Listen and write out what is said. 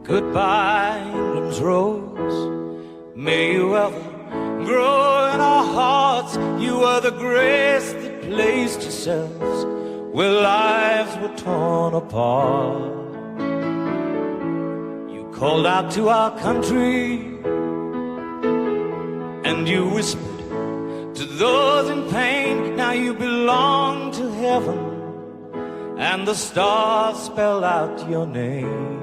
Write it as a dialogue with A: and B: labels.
A: Goodbye, England's rose. May you ever grow in our hearts. You were the grace that placed yourselves where lives were torn apart. You called out to our country, and you whispered to those in pain. Now you belong to heaven, and the stars spell out your name.